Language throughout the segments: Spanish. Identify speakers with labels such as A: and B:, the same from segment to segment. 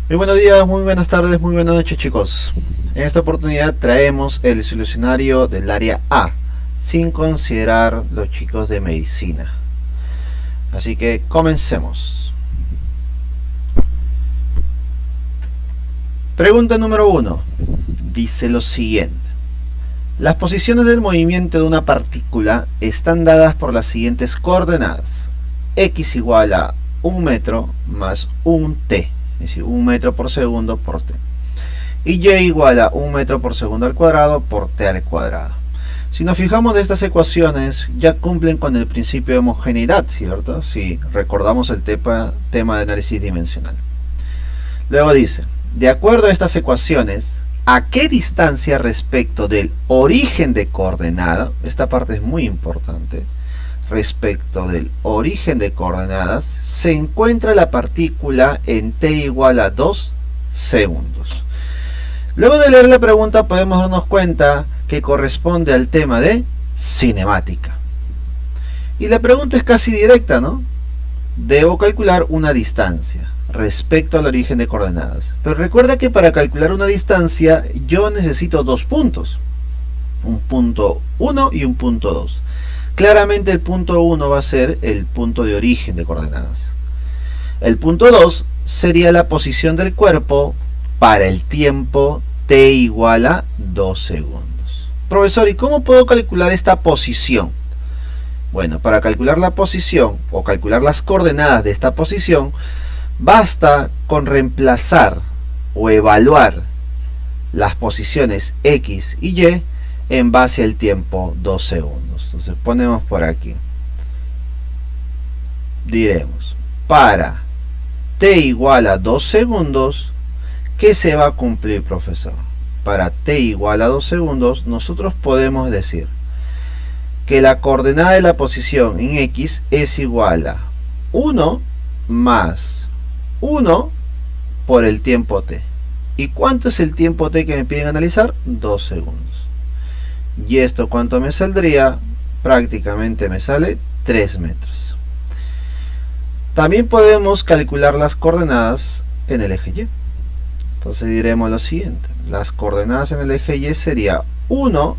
A: Muy buenos días, muy buenas tardes, muy buenas noches, chicos. En esta oportunidad traemos el solucionario del área A, sin considerar los chicos de medicina. Así que comencemos. Pregunta número 1. Dice lo siguiente. Las posiciones del movimiento de una partícula están dadas por las siguientes coordenadas. X igual a 1 metro más un t, es decir, 1 metro por segundo por t. Y y igual a 1 metro por segundo al cuadrado por t al cuadrado. Si nos fijamos de estas ecuaciones, ya cumplen con el principio de homogeneidad, ¿cierto? Si recordamos el tema de análisis dimensional. Luego dice, de acuerdo a estas ecuaciones, ¿a qué distancia respecto del origen de coordenada? Esta parte es muy importante. Respecto del origen de coordenadas, se encuentra la partícula en t igual a 2 segundos. Luego de leer la pregunta podemos darnos cuenta que corresponde al tema de cinemática. Y la pregunta es casi directa, ¿no? Debo calcular una distancia respecto al origen de coordenadas. Pero recuerda que para calcular una distancia yo necesito dos puntos. Un punto 1 y un punto 2. Claramente el punto 1 va a ser el punto de origen de coordenadas. El punto 2 sería la posición del cuerpo para el tiempo t igual a 2 segundos. Profesor, ¿y cómo puedo calcular esta posición? Bueno, para calcular la posición o calcular las coordenadas de esta posición, basta con reemplazar o evaluar las posiciones x y y en base al tiempo 2 segundos. Entonces ponemos por aquí. Diremos, para t igual a 2 segundos, ¿qué se va a cumplir, profesor? Para t igual a 2 segundos, nosotros podemos decir que la coordenada de la posición en x es igual a 1 más 1 por el tiempo t. ¿Y cuánto es el tiempo t que me piden analizar? 2 segundos. ¿Y esto cuánto me saldría? Prácticamente me sale 3 metros. También podemos calcular las coordenadas en el eje y. Entonces diremos lo siguiente. Las coordenadas en el eje y sería 1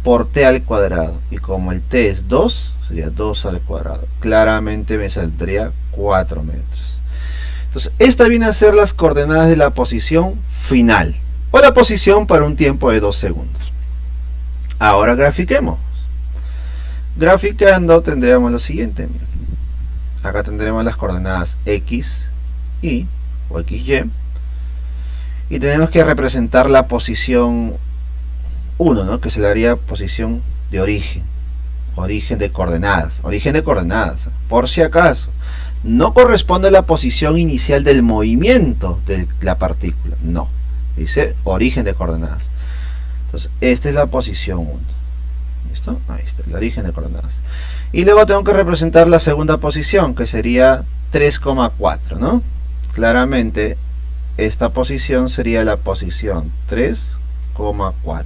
A: por t al cuadrado. Y como el t es 2, sería 2 al cuadrado. Claramente me saldría 4 metros. Entonces, esta viene a ser las coordenadas de la posición final. O la posición para un tiempo de 2 segundos. Ahora grafiquemos. Graficando tendríamos lo siguiente. Acá tendremos las coordenadas x, y o xy. Y tenemos que representar la posición 1, ¿no? Que se le haría posición de origen. Origen de coordenadas. Origen de coordenadas. Por si acaso. No corresponde a la posición inicial del movimiento de la partícula. No. Dice origen de coordenadas. Entonces, esta es la posición 1. ¿Listo? Ahí está, el origen de coordenadas. Y luego tengo que representar la segunda posición, que sería 3,4, ¿no? Claramente, esta posición sería la posición 3,4.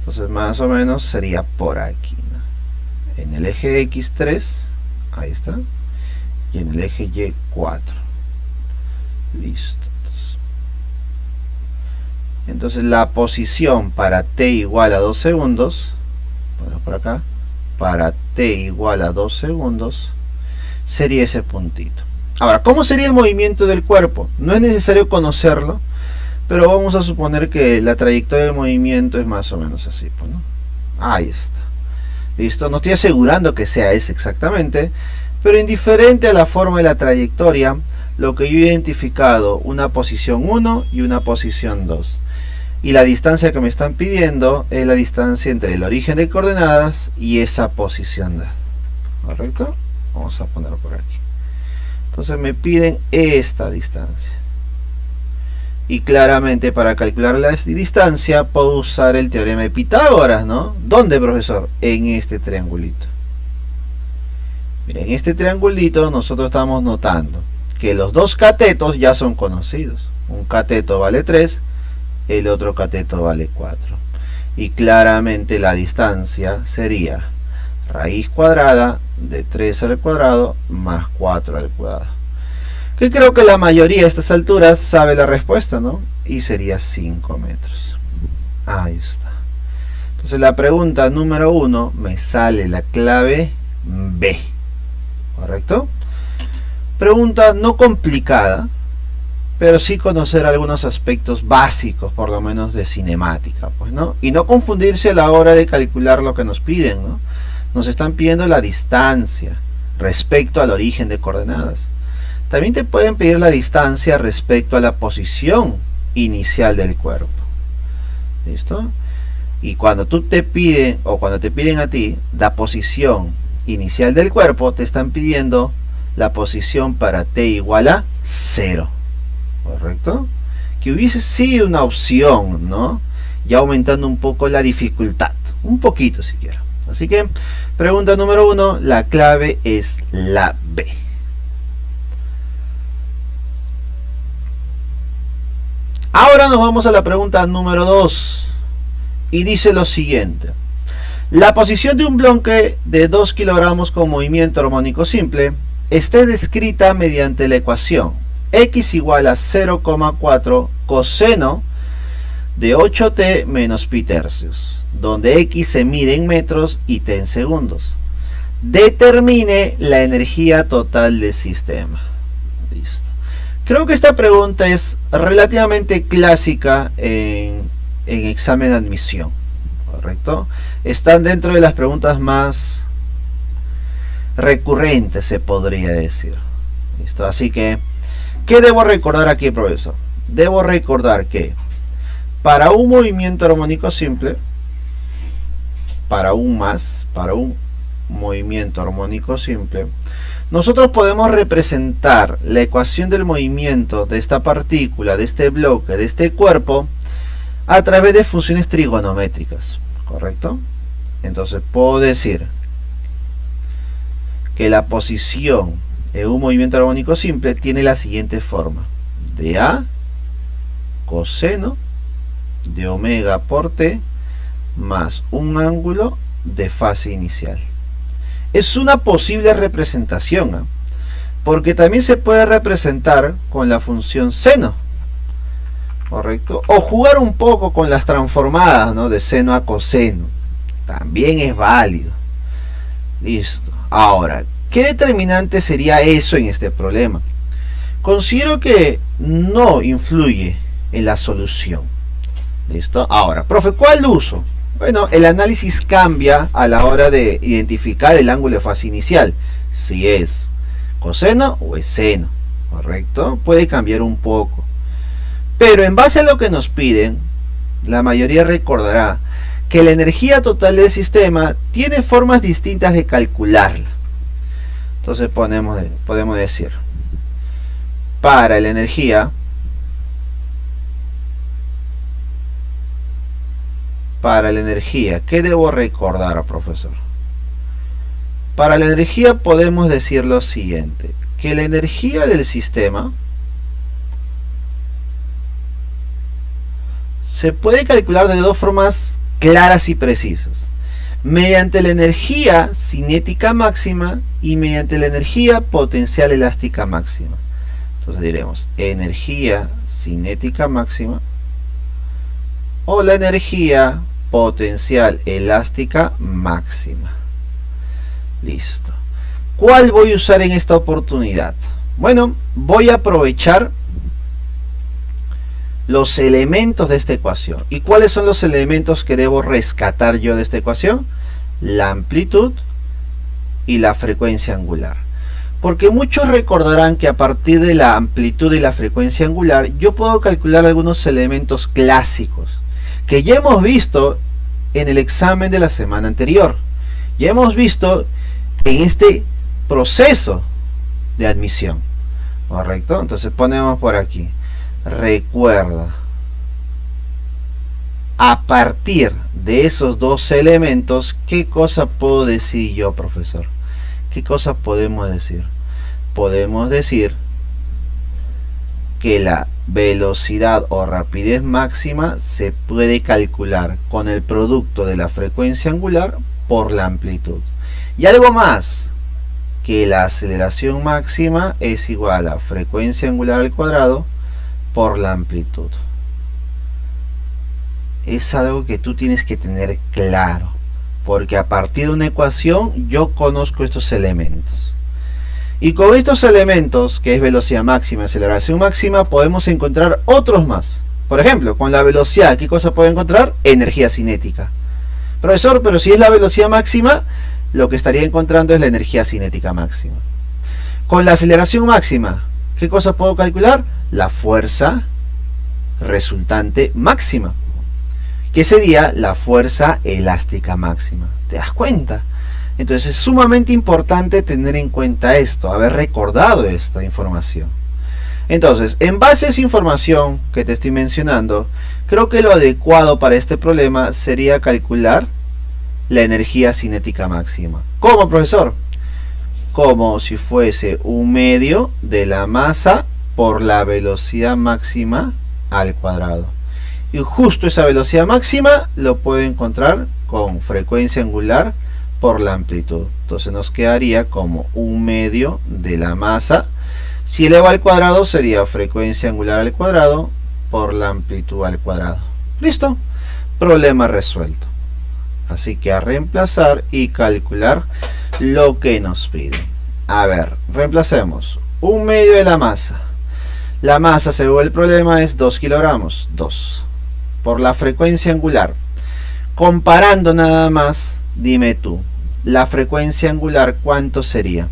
A: Entonces, más o menos sería por aquí, ¿no? En el eje x3, ahí está, y en el eje y4. Listo. Entonces la posición para t igual a 2 segundos, ponemos por acá, para t igual a 2 segundos, sería ese puntito. Ahora, ¿cómo sería el movimiento del cuerpo? No es necesario conocerlo, pero vamos a suponer que la trayectoria del movimiento es más o menos así, pues, ¿no? Ahí está. Listo, no estoy asegurando que sea ese exactamente, pero indiferente a la forma de la trayectoria, lo que yo he identificado, una posición 1 y una posición 2. Y la distancia que me están pidiendo es la distancia entre el origen de coordenadas y esa posición D. ¿Correcto? Vamos a poner por aquí. Entonces me piden esta distancia. Y claramente para calcular la distancia puedo usar el teorema de Pitágoras, ¿no? ¿Dónde, profesor? En este triangulito. Miren, en este triangulito nosotros estamos notando que los dos catetos ya son conocidos. Un cateto vale 3, el otro cateto vale 4. Y claramente la distancia sería raíz cuadrada de 3 al cuadrado más 4 al cuadrado. Que creo que la mayoría a estas alturas sabe la respuesta, ¿no? Y sería 5 metros. Ahí está. Entonces la pregunta número 1 me sale la clave B. ¿Correcto? Pregunta no complicada, pero sí conocer algunos aspectos básicos, por lo menos de cinemática, pues, ¿no? Y no confundirse a la hora de calcular lo que nos piden, ¿no? Nos están pidiendo la distancia respecto al origen de coordenadas. También te pueden pedir la distancia respecto a la posición inicial del cuerpo. ¿Listo? Y cuando tú te piden, o cuando te piden a ti la posición inicial del cuerpo, te están pidiendo la posición para t igual a 0. ¿Correcto? Que hubiese sido una opción, ¿no? Ya aumentando un poco la dificultad. Un poquito siquiera. Así que, pregunta número 1, la clave es la B. Ahora nos vamos a la pregunta número 2 y dice lo siguiente: la posición de un bloque de 2 kilogramos con movimiento armónico simple está descrita mediante la ecuación x igual a 0,4 coseno de 8t menos pi tercios, donde x se mide en metros y t en segundos. Determine la energía total del sistema. Listo. Creo que esta pregunta es relativamente clásica en examen de admisión, ¿correcto? Están dentro de las preguntas más recurrentes, se podría decir. ¿Listo? Así que, ¿qué debo recordar aquí, profesor? Debo recordar que para un movimiento armónico simple, para un movimiento armónico simple, nosotros podemos representar la ecuación del movimiento de esta partícula, de este bloque, de este cuerpo, a través de funciones trigonométricas, ¿correcto? Entonces puedo decir que la posición en un movimiento armónico simple tiene la siguiente forma: de A coseno de omega por t más un ángulo de fase inicial. Es una posible representación, ¿eh? Porque también se puede representar con la función seno, ¿correcto? O jugar un poco con las transformadas, ¿no? De seno a coseno. También es válido. Listo. Ahora, ¿qué determinante sería eso en este problema? Considero que no influye en la solución. ¿Listo? Ahora, profe, ¿cuál uso? Bueno, el análisis cambia a la hora de identificar el ángulo de fase inicial. Si es coseno o es seno, ¿correcto? Puede cambiar un poco. Pero en base a lo que nos piden, la mayoría recordará que la energía total del sistema tiene formas distintas de calcularla. Entonces podemos decir, para la energía, ¿qué debo recordar, profesor? Para la energía podemos decir lo siguiente: que la energía del sistema se puede calcular de dos formas claras y precisas: mediante la energía cinética máxima y mediante la energía potencial elástica máxima. Entonces diremos energía cinética máxima o la energía potencial elástica máxima. Listo. ¿Cuál voy a usar en esta oportunidad? Bueno, voy a aprovechar los elementos de esta ecuación. ¿Y cuáles son los elementos que debo rescatar yo de esta ecuación? La amplitud y la frecuencia angular. Porque muchos recordarán que a partir de la amplitud y la frecuencia angular yo puedo calcular algunos elementos clásicos que ya hemos visto en el examen de la semana anterior. Ya hemos visto en este proceso de admisión, ¿correcto? Entonces ponemos por aquí: recuerda, a partir de esos dos elementos, ¿qué cosa puedo decir yo, profesor? ¿Qué cosa podemos decir? Podemos decir que la velocidad o rapidez máxima se puede calcular con el producto de la frecuencia angular por la amplitud. Y algo más, que la aceleración máxima es igual a frecuencia angular al cuadrado por la amplitud. Es algo que tú tienes que tener claro, porque a partir de una ecuación yo conozco estos elementos. Y con estos elementos, que es velocidad máxima, aceleración máxima, podemos encontrar otros más. Por ejemplo, con la velocidad, ¿qué cosa puedo encontrar? Energía cinética. Profesor, pero si es la velocidad máxima, lo que estaría encontrando es la energía cinética máxima. Con la aceleración máxima, ¿qué cosa puedo calcular? La fuerza resultante máxima, que sería la fuerza elástica máxima. ¿Te das cuenta? Entonces es sumamente importante tener en cuenta esto, haber recordado esta información. Entonces, en base a esa información que te estoy mencionando, creo que lo adecuado para este problema sería calcular la energía cinética máxima. ¿Cómo, profesor? Como si fuese un medio de la masa por la velocidad máxima al cuadrado. Y justo esa velocidad máxima lo puedo encontrar con frecuencia angular por la amplitud. Entonces nos quedaría como un medio de la masa. Si eleva al cuadrado sería frecuencia angular al cuadrado por la amplitud al cuadrado. ¿Listo? Problema resuelto. Así que a reemplazar y calcular lo que nos piden. A ver, reemplacemos. Un medio de la masa. La masa según el problema es 2 kilogramos. 2. Por la frecuencia angular. Comparando nada más, dime tú, la frecuencia angular, ¿cuánto sería?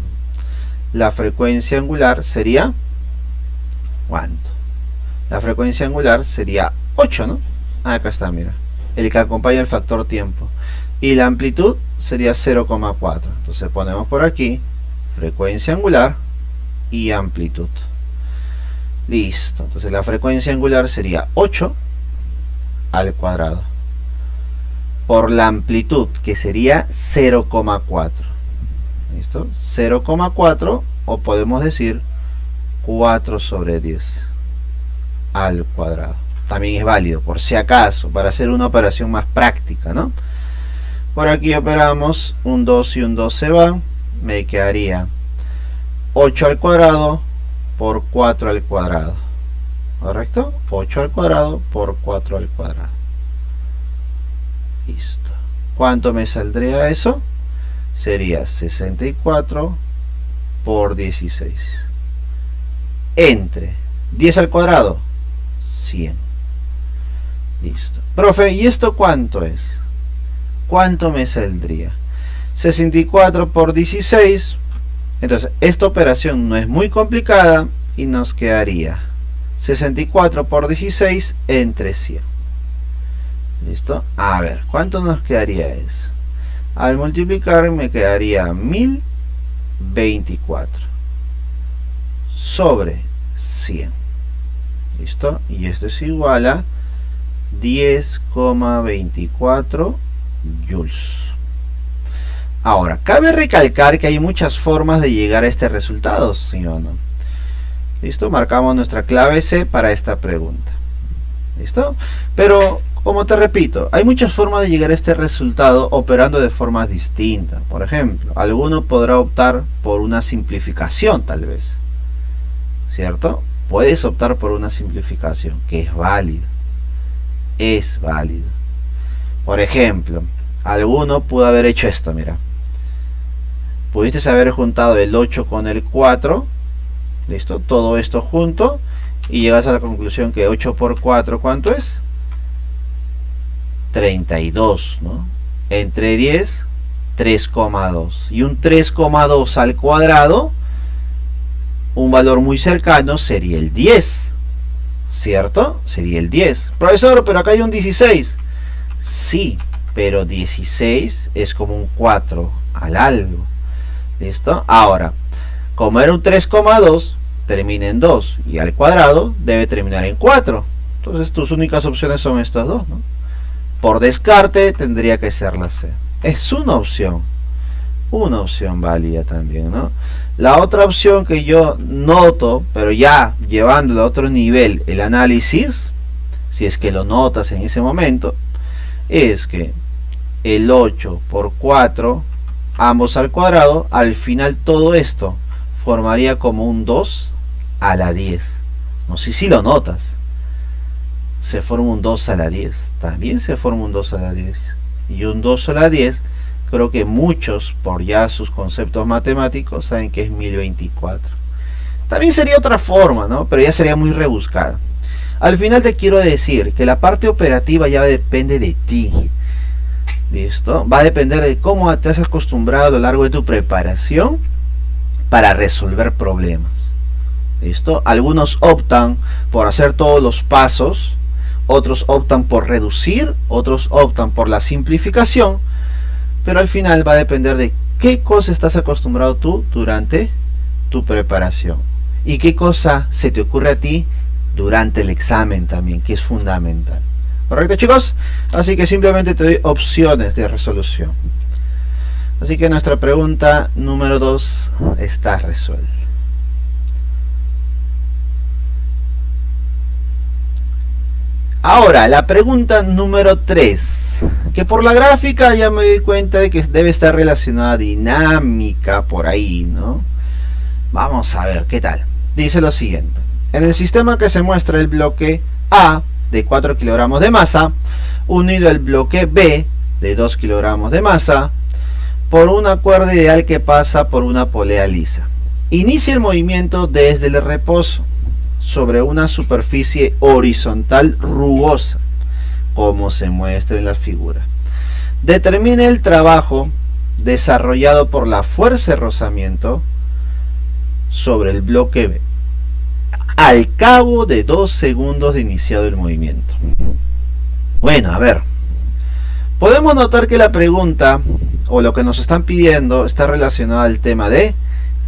A: La frecuencia angular sería, ¿cuánto? La frecuencia angular sería 8, ¿no? Ah, acá está, mira. El que acompaña el factor tiempo. Y la amplitud sería 0,4. Entonces ponemos por aquí frecuencia angular y amplitud. Listo. Entonces la frecuencia angular sería 8 al cuadrado por la amplitud, que sería 0,4. ¿Listo? 0,4, o podemos decir 4 sobre 10 al cuadrado. También es válido, por si acaso, para hacer una operación más práctica, ¿no? Por aquí operamos, un 2 y un 2 se van, me quedaría 8 al cuadrado por 4 al cuadrado. ¿Correcto? 8 al cuadrado por 4 al cuadrado. Listo. ¿Cuánto me saldría eso? Sería 64 por 16. Entre 10 al cuadrado, 100. Listo. Profe, ¿y esto cuánto es? ¿Cuánto me saldría? 64 por 16. Entonces, esta operación no es muy complicada y nos quedaría 64 por 16 entre 100. ¿Listo? A ver, ¿cuánto nos quedaría eso? Al multiplicar me quedaría 1024 sobre 100. ¿Listo? Y esto es igual a 10,24 joules. Ahora, cabe recalcar que hay muchas formas de llegar a este resultado, ¿sí o no? ¿Listo? Marcamos nuestra clave C para esta pregunta. ¿Listo? Pero, como te repito, hay muchas formas de llegar a este resultado operando de formas distintas. Por ejemplo, alguno podrá optar por una simplificación, tal vez. ¿Cierto? Puedes optar por una simplificación, que es válida. Es válido. Por ejemplo, alguno pudo haber hecho esto, mira. Pudiste haber juntado el 8 con el 4, listo, todo esto junto, y llegas a la conclusión que 8 por 4, ¿cuánto es? 32, ¿no? Entre 10, 3,2. Y un 3,2 al cuadrado, un valor muy cercano sería el 10, ¿cierto? Sería el 10. Profesor, pero acá hay un 16. Sí, pero 16 es como un 4 al algo. ¿Listo? Ahora, como era un 3,2, termina en 2 y al cuadrado debe terminar en 4. Entonces tus únicas opciones son estas dos, ¿no? Por descarte tendría que ser la C. Es una opción válida también, ¿no? La otra opción que yo noto, pero ya llevándolo a otro nivel el análisis, si es que lo notas en ese momento, es que el 8 por 4 ambos al cuadrado, al final todo esto formaría como un 2 a la 10. No sé si lo notas. Se forma un 2 a la 10. También se forma un 2 a la 10. Y un 2 a la 10, creo que muchos, por ya sus conceptos matemáticos, saben que es 1024. También sería otra forma, ¿no? Pero ya sería muy rebuscada. Al final te quiero decir que la parte operativa ya depende de ti. ¿Listo? Va a depender de cómo te has acostumbrado a lo largo de tu preparación para resolver problemas. ¿Listo? Algunos optan por hacer todos los pasos, otros optan por reducir, otros optan por la simplificación, pero al final va a depender de qué cosa estás acostumbrado tú durante tu preparación y qué cosa se te ocurre a ti durante el examen también, que es fundamental. ¿Correcto, chicos? Así que simplemente te doy opciones de resolución. Así que nuestra pregunta número 2 está resuelta. Ahora, la pregunta número 3, que por la gráfica ya me doy cuenta de que debe estar relacionada a dinámica por ahí, ¿no? Vamos a ver, ¿qué tal? Dice lo siguiente. En el sistema que se muestra el bloque A de 4 kilogramos de masa, unido al bloque B de 2 kilogramos de masa, por una cuerda ideal que pasa por una polea lisa. Inicia el movimiento desde el reposo sobre una superficie horizontal rugosa, como se muestra en la figura. Determine el trabajo desarrollado por la fuerza de rozamiento sobre el bloque B al cabo de 2 segundos de iniciado el movimiento. Bueno, a ver, podemos notar que la pregunta o lo que nos están pidiendo está relacionado al tema de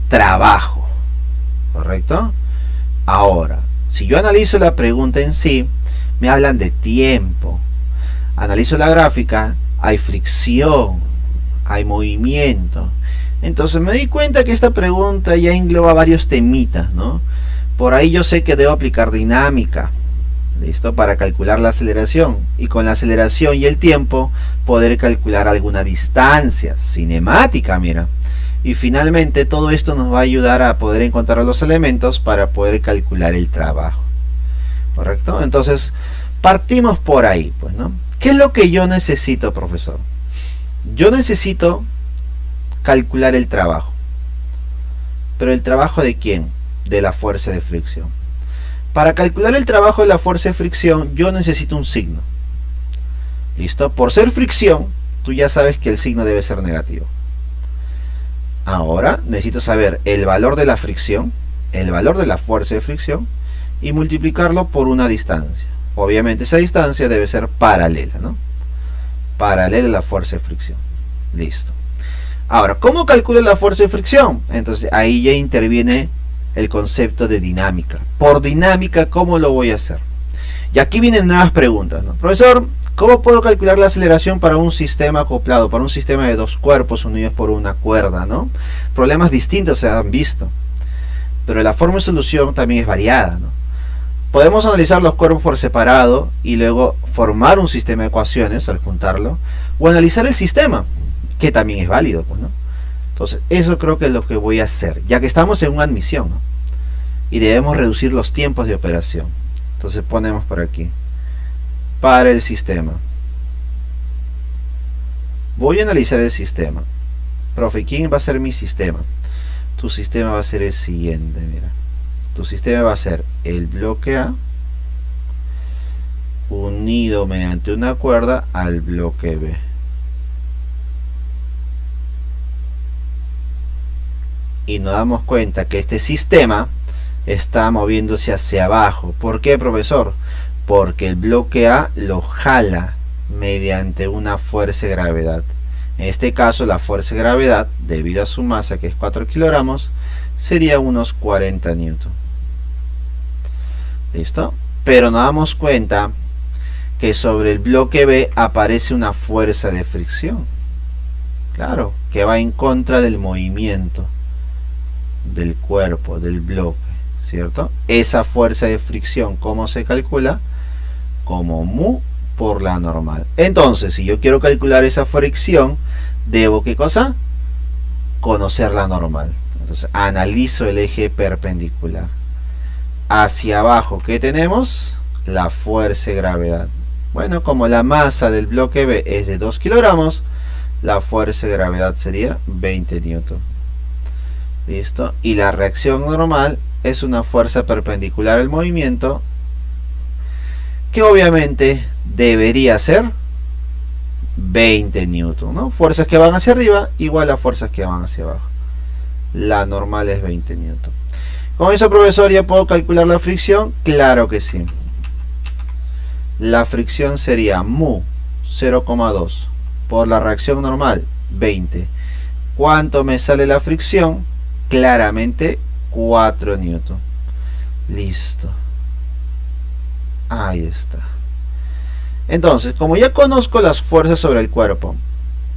A: trabajo, ¿correcto? Ahora, si yo analizo la pregunta en sí, me hablan de tiempo. Analizo la gráfica, hay fricción, hay movimiento. Entonces me di cuenta que esta pregunta ya engloba varios temitas, ¿no? Por ahí yo sé que debo aplicar dinámica, ¿listo? Para calcular la aceleración. Y con la aceleración y el tiempo, poder calcular alguna distancia cinemática, mira. Y finalmente todo esto nos va a ayudar a poder encontrar los elementos para poder calcular el trabajo. ¿Correcto? Entonces, partimos por ahí, pues, ¿no? ¿Qué es lo que yo necesito, profesor? Yo necesito calcular el trabajo. ¿Pero el trabajo de quién? De la fuerza de fricción. Para calcular el trabajo de la fuerza de fricción, yo necesito un signo. ¿Listo? Por ser fricción, tú ya sabes que el signo debe ser negativo. Ahora necesito saber el valor de la fricción, el valor de la fuerza de fricción y multiplicarlo por una distancia. Obviamente esa distancia debe ser paralela, ¿no? Paralela a la fuerza de fricción. Listo. Ahora, ¿cómo calculo la fuerza de fricción? Entonces ahí ya interviene el concepto de dinámica. Por dinámica, ¿cómo lo voy a hacer? Y aquí vienen nuevas preguntas, ¿no? Profesor, ¿cómo puedo calcular la aceleración para un sistema acoplado, para un sistema de dos cuerpos unidos por una cuerda, ¿no? Problemas distintos se han visto, pero la forma de solución también es variada, ¿no? Podemos analizar los cuerpos por separado y luego formar un sistema de ecuaciones al juntarlo, o analizar el sistema, que también es válido, pues, ¿no? Entonces, eso creo que es lo que voy a hacer, ya que estamos en una admisión, ¿no? Y debemos reducir los tiempos de operación. Entonces ponemos por aquí para el sistema. Voy a analizar el sistema. Profe, ¿quién va a ser mi sistema? Tu sistema va a ser el siguiente, mira. Tu sistema va a ser el bloque A unido mediante una cuerda al bloque B. Y nos damos cuenta que este sistema está moviéndose hacia abajo. ¿Por qué, profesor? Porque el bloque A lo jala mediante una fuerza de gravedad. En este caso la fuerza de gravedad, debido a su masa que es 4 kilogramos, sería unos 40 newton. ¿Listo? Pero nos damos cuenta que sobre el bloque B aparece una fuerza de fricción. Claro, que va en contra del movimiento del cuerpo, del bloque, ¿cierto? Esa fuerza de fricción, ¿cómo se calcula? Como mu por la normal. Entonces, si yo quiero calcular esa fricción, debo, ¿qué cosa? conocer la normal. Entonces analizo el eje perpendicular. Hacia abajo, ¿qué tenemos? La fuerza de gravedad. Bueno, como la masa del bloque B es de 2 kilogramos, la fuerza de gravedad sería 20 newton. ¿Listo? Y la reacción normal es una fuerza perpendicular al movimiento, que obviamente debería ser 20 newton, ¿no? Fuerzas que van hacia arriba igual a fuerzas que van hacia abajo. La normal es 20 newton. ¿Con eso, profesor, ya puedo calcular la fricción? Claro que sí. La fricción sería mu 0,2 por la reacción normal 20. ¿Cuánto me sale la fricción? Claramente 4 newton. Listo. Ahí está. Entonces, como ya conozco las fuerzas sobre el cuerpo,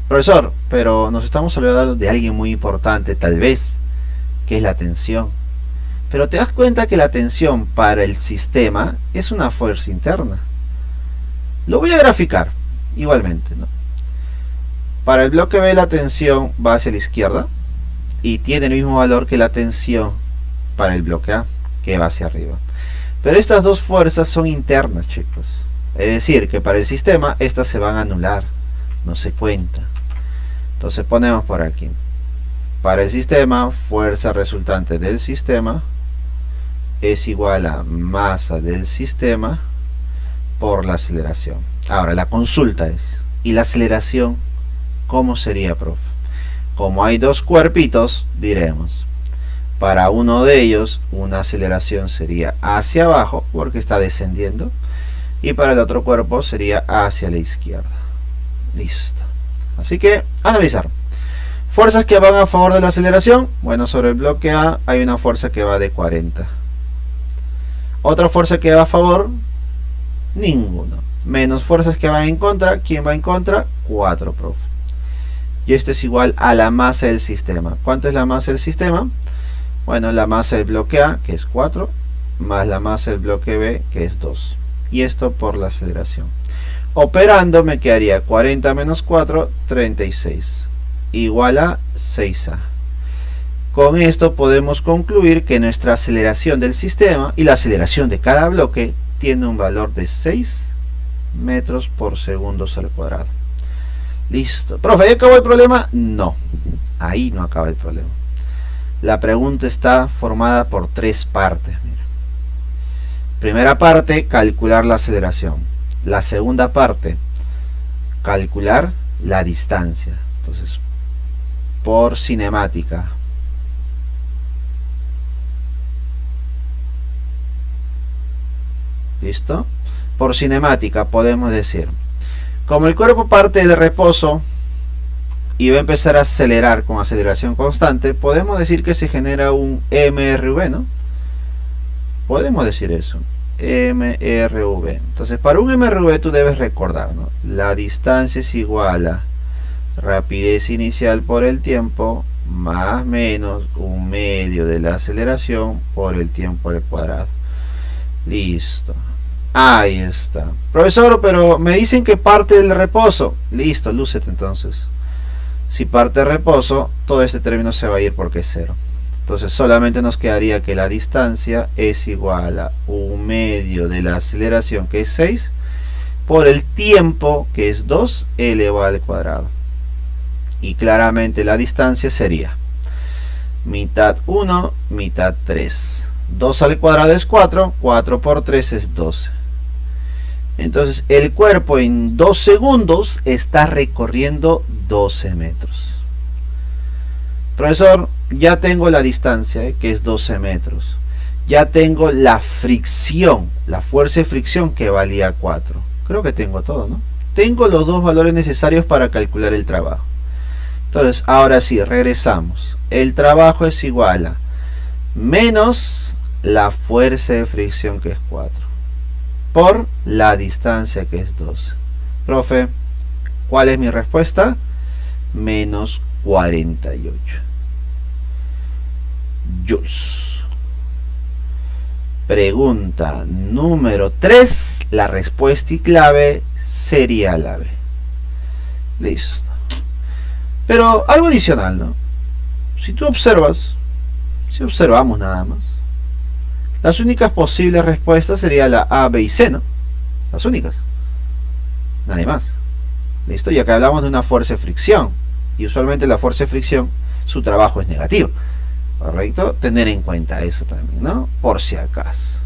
A: profesor, pero nos estamos hablando de alguien muy importante, tal vez, que es la tensión. Pero te das cuenta que la tensión para el sistema es una fuerza interna. Lo voy a graficar igualmente, ¿no? Para el bloque B la tensión va hacia la izquierda y tiene el mismo valor que la tensión para el bloque A, que va hacia arriba. Pero estas dos fuerzas son internas, chicos. Es decir, que para el sistema estas se van a anular, no se cuenta. Entonces ponemos por aquí. Para el sistema, fuerza resultante del sistema es igual a masa del sistema por la aceleración. Ahora, la consulta es, ¿y la aceleración cómo sería, profe? Como hay dos cuerpitos, diremos, para uno de ellos una aceleración sería hacia abajo porque está descendiendo, y para el otro cuerpo sería hacia la izquierda. Listo. Así que, analizar. Fuerzas que van a favor de la aceleración. Bueno, sobre el bloque A hay una fuerza que va de 40. Otra fuerza que va a favor, ninguno. Menos fuerzas que van en contra. ¿Quién va en contra? 4, profe. Y esto es igual a la masa del sistema. ¿Cuánto es la masa del sistema? Bueno, la masa del bloque A, que es 4, más la masa del bloque B, que es 2. Y esto por la aceleración. Operando me quedaría 40 menos 4, 36. Igual a 6A. Con esto podemos concluir que nuestra aceleración del sistema y la aceleración de cada bloque tiene un valor de 6 metros por segundo al cuadrado. Listo. Profe, ¿ya acabó el problema? No. Ahí no acaba el problema. La pregunta está formada por 3 partes. Mira. Primera parte, calcular la aceleración. La segunda parte, calcular la distancia. Entonces, por cinemática. ¿Listo? Por cinemática podemos decir, como el cuerpo parte del reposo y va a empezar a acelerar con aceleración constante, podemos decir que se genera un MRV, ¿no? Podemos decir eso, MRV. Entonces, para un MRV tú debes recordar, ¿no? La distancia es igual a rapidez inicial por el tiempo más menos un medio de la aceleración por el tiempo al cuadrado. Listo. Ahí está. Profesor, pero me dicen que parte del reposo. Listo, lúcete entonces. Si parte de reposo, todo este término se va a ir porque es 0. Entonces solamente nos quedaría que la distancia es igual a un medio de la aceleración, que es 6, por el tiempo, que es 2, elevado al cuadrado. Y claramente la distancia sería mitad 1, mitad 3. 2 al cuadrado es 4, 4 por 3 es 12. Entonces el cuerpo en 2 segundos está recorriendo 12 metros. Profesor, ya tengo la distancia, que es 12 metros. Ya tengo la fricción, la fuerza de fricción, que valía 4. Creo que tengo todo, ¿no? Tengo los dos valores necesarios para calcular el trabajo. Entonces, ahora sí, regresamos. El trabajo es igual a menos la fuerza de fricción, que es 4, por la distancia, que es 12. Profe, ¿cuál es mi respuesta? Menos 48 joules. Pregunta número 3. La respuesta y clave sería la B. Listo. Pero algo adicional, ¿no? si tú observas, si observamos nada más, las únicas posibles respuestas serían la A, B y C, ¿no? Las únicas. Nadie más. ¿Listo? Y acá hablamos de una fuerza de fricción. Y usualmente la fuerza de fricción, su trabajo es negativo. ¿Correcto? Tener en cuenta eso también, ¿no? Por si acaso.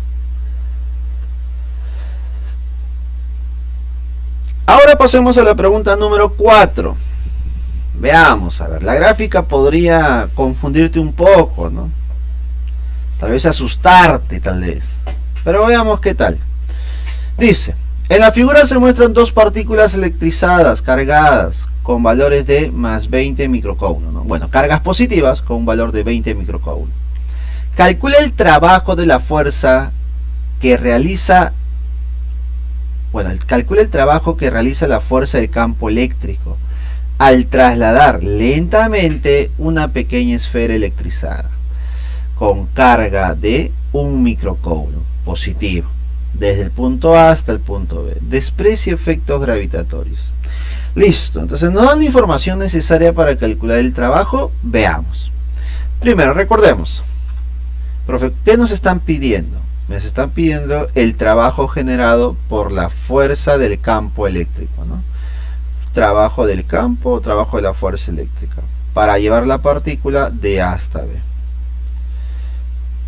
A: Ahora pasemos a la pregunta número 4. Veamos, a ver, la gráfica podría confundirte un poco, ¿no? Tal vez asustarte, tal vez. Pero veamos qué tal. Dice, en la figura se muestran dos partículas electrizadas, cargadas, con valores de más 20 microcoulomb, ¿no? Bueno, cargas positivas con un valor de 20 microcoulomb. Calcula el trabajo de la fuerza que realiza... Bueno, calcula el trabajo que realiza la fuerza del campo eléctrico al trasladar lentamente una pequeña esfera electrizada con carga de 1 microcoulomb positivo desde el punto A hasta el punto B. Desprecia efectos gravitatorios. Listo, entonces nos dan la información necesaria para calcular el trabajo. Veamos. Primero, recordemos, profe, ¿qué nos están pidiendo? Nos están pidiendo el trabajo generado por la fuerza del campo eléctrico, ¿no? Trabajo del campo, trabajo de la fuerza eléctrica, para llevar la partícula de A hasta B.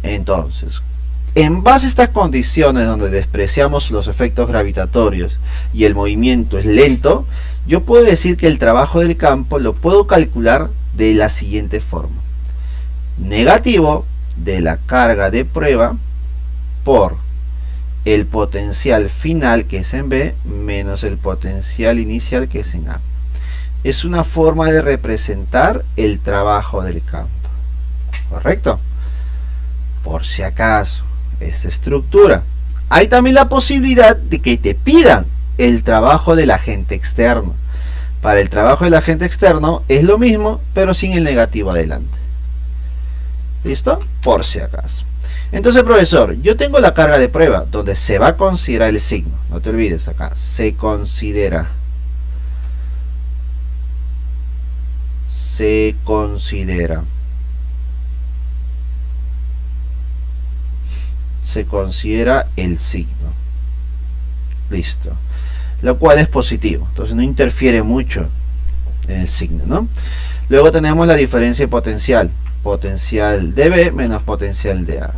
A: Entonces, en base a estas condiciones donde despreciamos los efectos gravitatorios y el movimiento es lento, yo puedo decir que el trabajo del campo lo puedo calcular de la siguiente forma. Negativo de la carga de prueba por el potencial final, que es en B, menos el potencial inicial, que es en A. Es una forma de representar el trabajo del campo. ¿Correcto? Por si acaso, esta estructura. Hay también la posibilidad de que te pidan el trabajo del agente externo. Para el trabajo del agente externo es lo mismo, pero sin el negativo adelante. ¿Listo? Por si acaso. Entonces, profesor, yo tengo la carga de prueba donde se va a considerar el signo. No te olvides acá. Se considera. Se considera el signo. Listo. Lo cual es positivo. Entonces no interfiere mucho en el signo, ¿no? Luego tenemos la diferencia de potencial. Potencial de B menos potencial de A.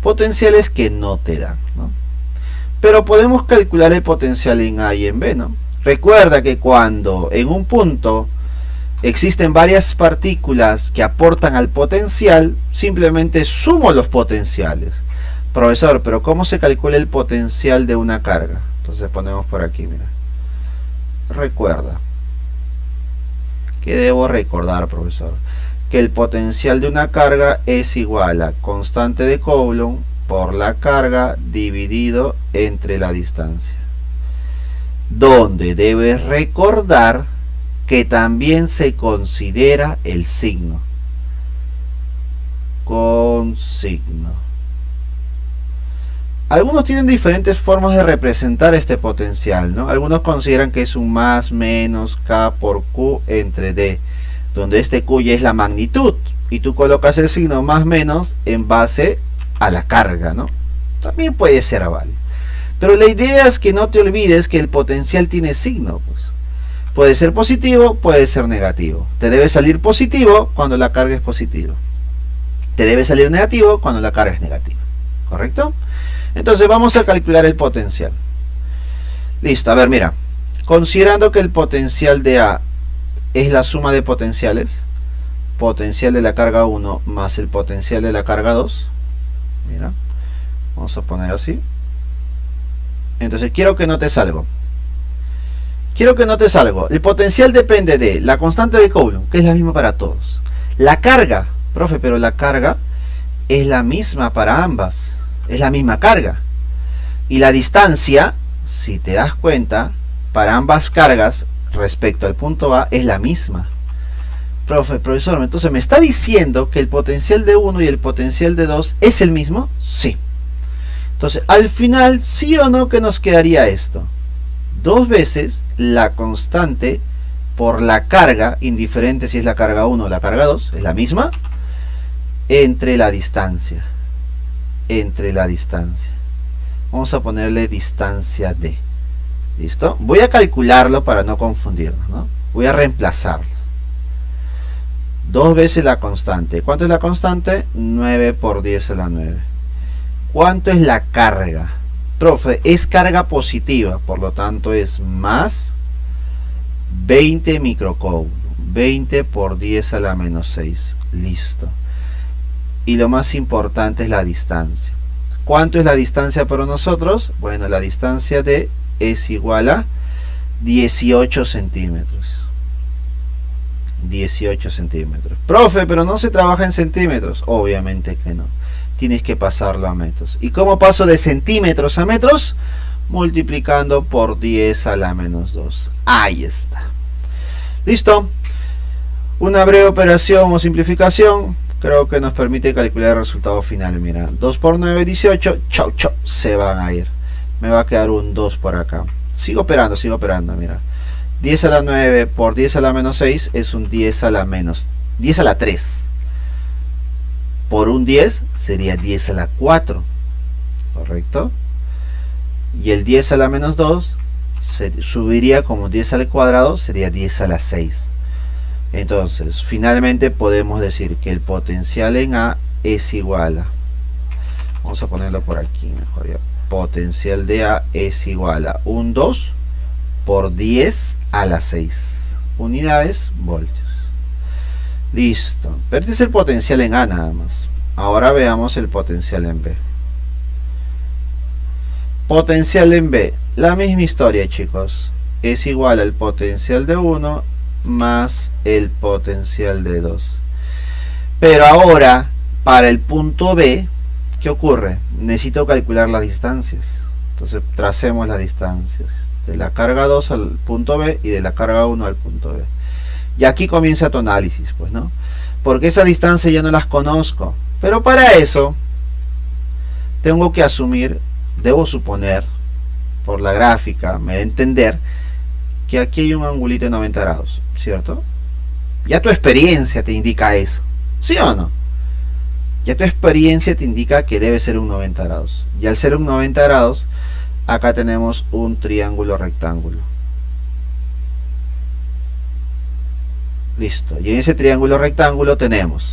A: Potenciales que no te dan, ¿no? Pero podemos calcular el potencial en A y en B, ¿no? Recuerda que cuando en un punto existen varias partículas que aportan al potencial, simplemente sumo los potenciales. Profesor, pero ¿cómo se calcula el potencial de una carga? Entonces ponemos por aquí, mira. Recuerda. ¿Qué debo recordar, profesor? Que el potencial de una carga es igual a constante de Coulomb por la carga dividido entre la distancia. Donde debes recordar que también se considera el signo. Con signo. Algunos tienen diferentes formas de representar este potencial, ¿no? Algunos consideran que es un más menos K por Q entre D, donde este Q ya es la magnitud, y tú colocas el signo más menos en base a la carga, ¿no? También puede ser válido. Pero la idea es que no te olvides que el potencial tiene signo, pues. Puede ser positivo, puede ser negativo. Te debe salir positivo cuando la carga es positiva. Te debe salir negativo cuando la carga es negativa. ¿Correcto? Entonces vamos a calcular el potencial. Listo, a ver, mira. Considerando que el potencial de A es la suma de potenciales, potencial de la carga 1 más el potencial de la carga 2. Mira, vamos a poner así. Entonces quiero que notes algo. Quiero que notes algo. El potencial depende de la constante de Coulomb, que es la misma para todos. La carga, profe, pero la carga es la misma para ambas. Es la misma carga. Y la distancia, si te das cuenta, para ambas cargas respecto al punto A es la misma. Profesor, entonces me está diciendo que el potencial de 1 y el potencial de 2 es el mismo. Sí. Entonces, al final, sí o no, que nos quedaría esto. 2 veces la constante por la carga, indiferente si es la carga 1 o la carga 2, es la misma, entre la distancia. Vamos a ponerle distancia D. ¿Listo? Voy a calcularlo para no confundirnos, ¿no? Voy a reemplazarlo. 2 veces la constante. ¿Cuánto es la constante? 9 por 10 a la 9. ¿Cuánto es la carga? Profe, es carga positiva, por lo tanto es más 20 microcoulombs. 20 por 10 a la menos 6. Listo. Y lo más importante es la distancia. ¿Cuánto es la distancia para nosotros? Bueno, la distancia D es igual a 18 centímetros. 18 centímetros. Profe, pero no se trabaja en centímetros. Obviamente que no. Tienes que pasarlo a metros. ¿Y cómo paso de centímetros a metros? Multiplicando por 10 a la menos 2. Ahí está. Listo. Una breve operación o simplificación creo que nos permite calcular el resultado final. Mira, 2 por 9, 18. Chau, chau. Se van a ir. Me va a quedar un 2 por acá. Sigo operando, mira. 10 a la 9 por 10 a la menos 6 es un 10 a la 3. Por un 10 sería 10 a la 4. ¿Correcto? Y el 10 a la menos 2 se subiría como 10 al cuadrado, sería 10 a la 6. Entonces, finalmente podemos decir que el potencial en A es igual a... Vamos a ponerlo por aquí mejor ya. Potencial de A es igual a un 2 por 10 a la 6 unidades voltios. Listo. Pero este es el potencial en A nada más. Ahora veamos el potencial en B. Potencial en B. La misma historia, chicos. Es igual al potencial de 1 más el potencial de 2. Pero ahora, para el punto B, ¿qué ocurre? Necesito calcular las distancias. Entonces, tracemos las distancias. De la carga 2 al punto B y de la carga 1 al punto B. Y aquí comienza tu análisis, pues, ¿no? Porque esa distancia ya no las conozco. Pero para eso, tengo que asumir, debo suponer, por la gráfica, me da a entender, que aquí hay un angulito de 90 grados, ¿cierto? Ya tu experiencia te indica eso, ¿sí o no? Ya tu experiencia te indica que debe ser un 90 grados. Y al ser un 90 grados, acá tenemos un triángulo rectángulo. Listo. Y en ese triángulo rectángulo tenemos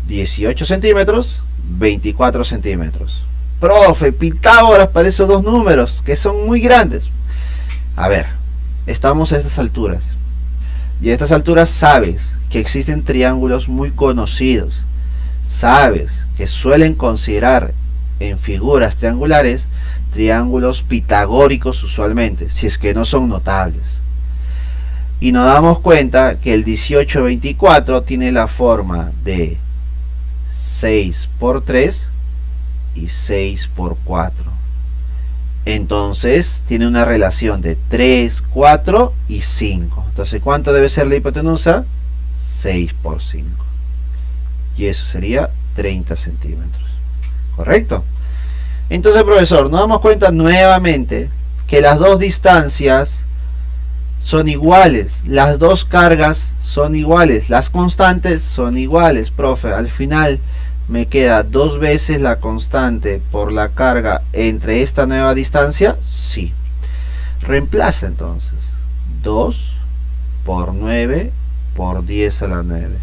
A: 18 centímetros, 24 centímetros. Profe, Pitágoras para esos dos números, que son muy grandes. A ver, estamos a estas alturas. Y a estas alturas sabes que existen triángulos muy conocidos. Sabes que suelen considerar en figuras triangulares triángulos pitagóricos usualmente, si es que no son notables. Y nos damos cuenta que el 18-24 tiene la forma de 6 por 3 y 6 por 4. Entonces tiene una relación de 3, 4 y 5. Entonces, ¿cuánto debe ser la hipotenusa? 6 por 5. Y eso sería 30 centímetros. ¿Correcto? Entonces, profesor, nos damos cuenta nuevamente que las dos distancias son iguales, las dos cargas son iguales, las constantes son iguales. Profe, al final me queda 2 veces la constante por la carga entre esta nueva distancia. Sí. Reemplaza entonces 2 por 9 por 10 a la 9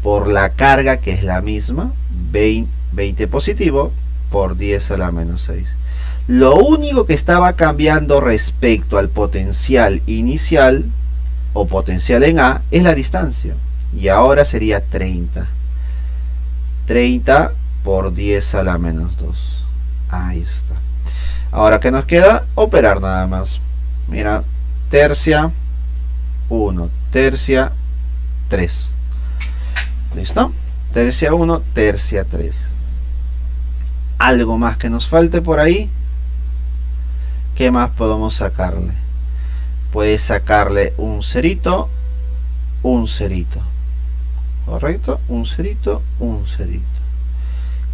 A: por la carga, que es la misma, 20 positivo por 10 a la menos 6. Lo único que estaba cambiando respecto al potencial inicial o potencial en A es la distancia, y ahora sería 30 por 10 a la menos 2. Ahí está. Ahora, ¿qué nos queda? Operar nada más. Mira, tercia 1, tercia 3. ¿Listo? Tercia 1, tercia 3. ¿Algo más que nos falte por ahí? ¿Qué más podemos sacarle? Puedes sacarle un cerito, un cerito. ¿Correcto? Un cerito, un cerito.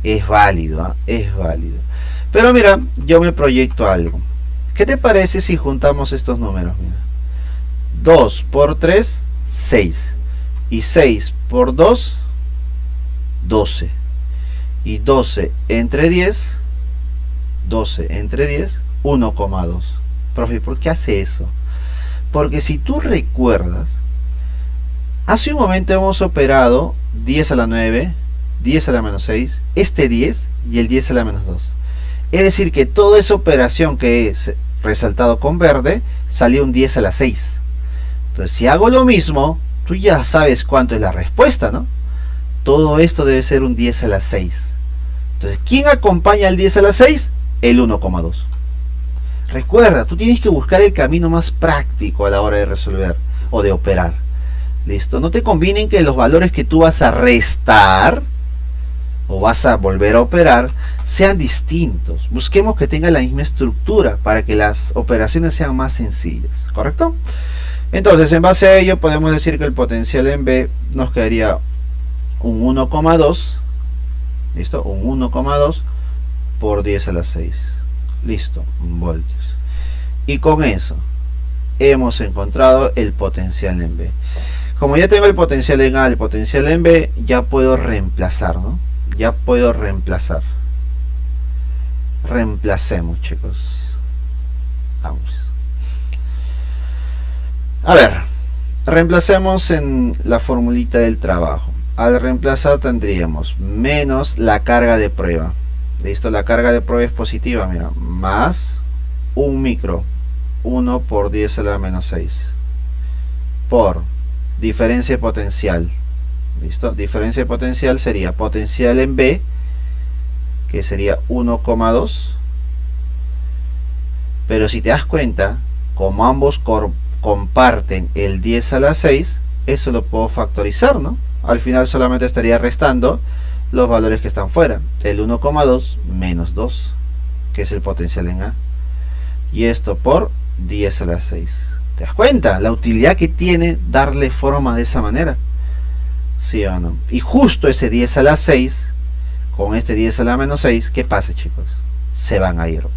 A: Es válido, ¿eh? Es válido. Pero mira, yo me proyecto algo. ¿Qué te parece si juntamos estos números? Mira. 2 por 3, 6. Y 6 por 2, 12. Y 12 entre 10, 1,2. Profe, ¿por qué hace eso? Porque si tú recuerdas, hace un momento hemos operado 10 a la 9, 10 a la menos 6, este 10 y el 10 a la menos 2. Es decir, que toda esa operación que es resaltado con verde salió un 10 a la 6. Entonces, si hago lo mismo, tú ya sabes cuánto es la respuesta, ¿no? Todo esto debe ser un 10 a la 6. Entonces, ¿quién acompaña al 10 a la 6? El 1,2. Recuerda, tú tienes que buscar el camino más práctico a la hora de resolver o de operar. ¿Listo? No te combinen que los valores que tú vas a restar o vas a volver a operar sean distintos. Busquemos que tenga la misma estructura para que las operaciones sean más sencillas, ¿correcto? Entonces, en base a ello podemos decir que el potencial en B nos quedaría un 1,2, ¿listo? Un 1,2 por 10 a la 6, listo, voltios. Y con eso hemos encontrado el potencial en B. Como ya tengo el potencial en A, el potencial en B, ya puedo reemplazar, ¿no? Ya puedo reemplazar. Reemplacemos, chicos. Vamos. A ver, reemplacemos en la formulita del trabajo. Al reemplazar tendríamos menos la carga de prueba. ¿Listo? La carga de prueba es positiva, mira. Más un micro. 1 por 10 a la menos 6. Por diferencia de potencial. ¿Listo? Diferencia de potencial sería potencial en B, que sería 1,2. Pero si te das cuenta, como ambos comparten el 10 a la 6, eso lo puedo factorizar, ¿no? Al final solamente estaría restando los valores que están fuera. El 1,2 menos 2, que es el potencial en A. Y esto por 10 a la 6. ¿Te das cuenta? La utilidad que tiene darle forma de esa manera. ¿Sí o no? Y justo ese 10 a la 6, con este 10 a la menos 6, ¿qué pasa, chicos? Se van a ir, pues.